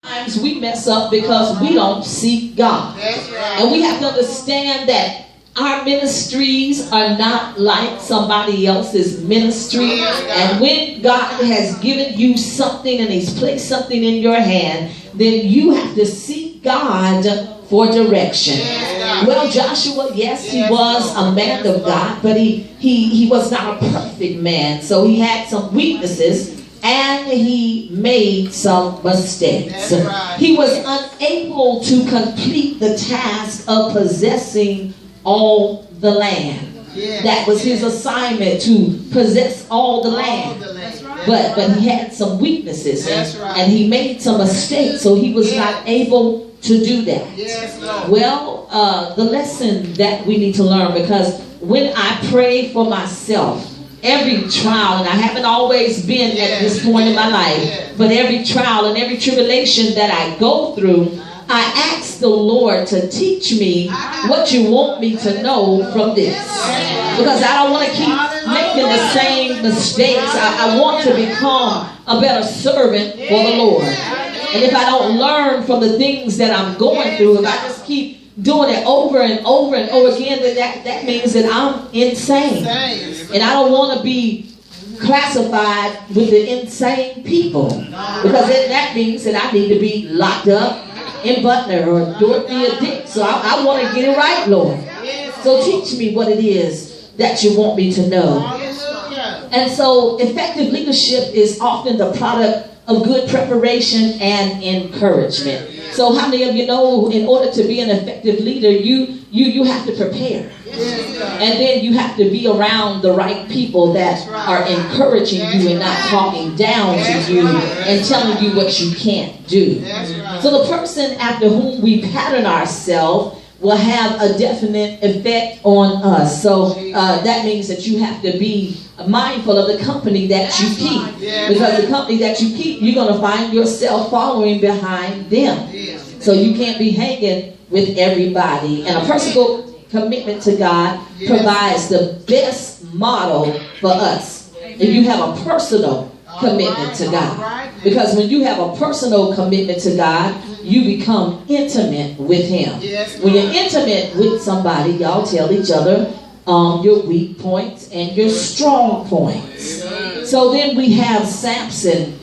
Sometimes we mess up because we don't seek God. And we have to understand that our ministries are not like somebody else's ministry. And when God has given you something and He's placed something in your hand, then you have to seek God for direction. Well, Joshua, yes, he was a man of God, but he was not a perfect man. So he had some weaknesses and he made some mistakes. He was unable to complete the task of possessing all the land. That was his assignment, to possess all the land. But he had some weaknesses and he made some mistakes, so he was not able to do that. Well, the lesson that we need to learn, because when I pray for myself, every trial, and I haven't always been at this point in my life, but every trial and every tribulation that I go through, I ask the Lord to teach me what you want me to know from this. Because I don't want to keep making the same mistakes. I want to become a better servant for the Lord. And if I don't learn from the things that I'm going through, if I just keep doing it over and over and over again, then that means that I'm insane. And I don't want to be classified with the insane people. Because then that means that I need to be locked up in Butler or Dorothy or Dick. So I want to get it right, Lord. So teach me what it is that you want me to know. And so effective leadership is often the product of good preparation and encouragement. So how many of you know, in order to be an effective leader, you have to prepare. And then you have to be around the right people that are encouraging you and not talking down to you and telling you what you can't do. So the person after whom we pattern ourselves will have a definite effect on us. So that means that you have to be mindful of the company that you keep. Because the company that you keep, you're going to find yourself following behind them. So you can't be hanging with everybody. And a personal commitment to God provides the best model for us. If you have a personal commitment to God. Because when you have a personal commitment to God, you become intimate with Him. When you're intimate with somebody, y'all tell each other your weak points and your strong points. So then we have Samson,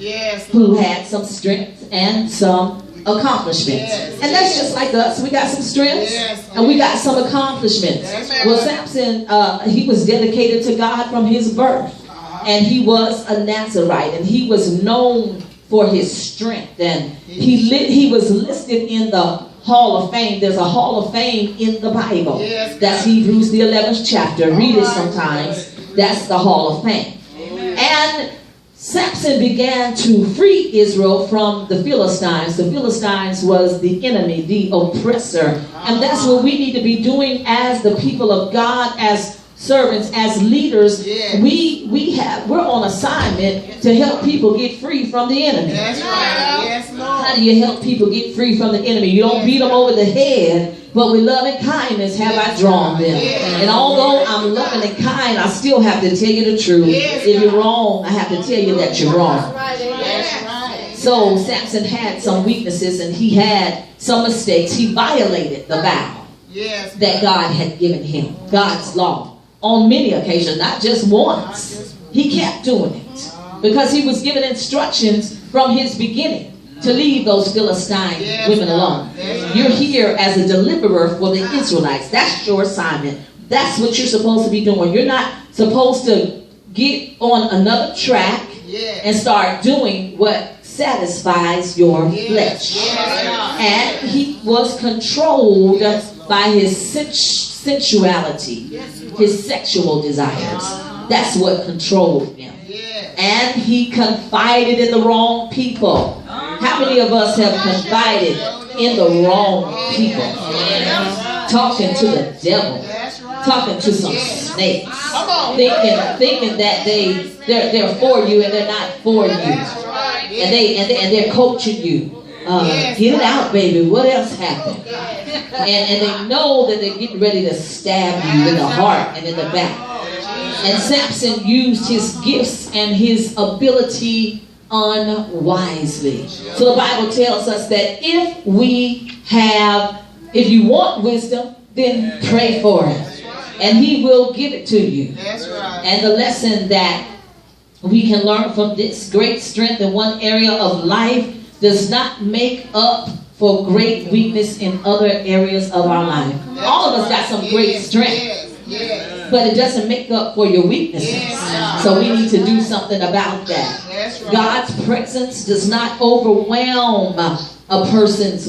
who had some strength and some accomplishments. And that's just like us. We got some strengths and we got some accomplishments. Well, Samson, he was dedicated to God from his birth. And he was a Nazarite, and he was known for his strength. And he was listed in the Hall of Fame. There's a Hall of Fame in the Bible. That's Hebrews the 11th chapter. Read it sometimes. That's the Hall of Fame. And Samson began to free Israel from the Philistines. The Philistines was the enemy, the oppressor. And that's what we need to be doing as the people of God, as servants, as leaders. We're on assignment to help people get free from the enemy. How do you help people get free from the enemy? You don't beat them over the head, but with love and kindness have I drawn them. And although I'm loving and kind, I still have to tell you the truth. If you're wrong, I have to tell you that you're wrong. So Samson had some weaknesses and he had some mistakes. He violated the vow that God had given him, God's law. On many occasions, not just once. He kept doing it because he was given instructions from his beginning to leave those Philistine women alone. You're here as a deliverer for the Israelites. That's your assignment. That's what you're supposed to be doing. You're not supposed to get on another track and start doing what satisfies your flesh. And he was controlled by his sensuality, his sexual desires. That's what controlled him. And he confided in the wrong people. How many of us have confided in the wrong people? Talking to the devil, talking to some snakes, thinking that they're for you and they're not for you, and they're coaching you. Get it out, baby. What else happened? And they know that they're getting ready to stab you in the heart and in the back. And Samson used his gifts and his ability unwisely. So the Bible tells us that if you want wisdom, then pray for it. And he will give it to you. And the lesson that we can learn from this: great strength in one area of life does not make up for great weakness in other areas of our life. All of us got some great strength, but it doesn't make up for your weaknesses. So we need to do something about that. God's presence does not overwhelm a person's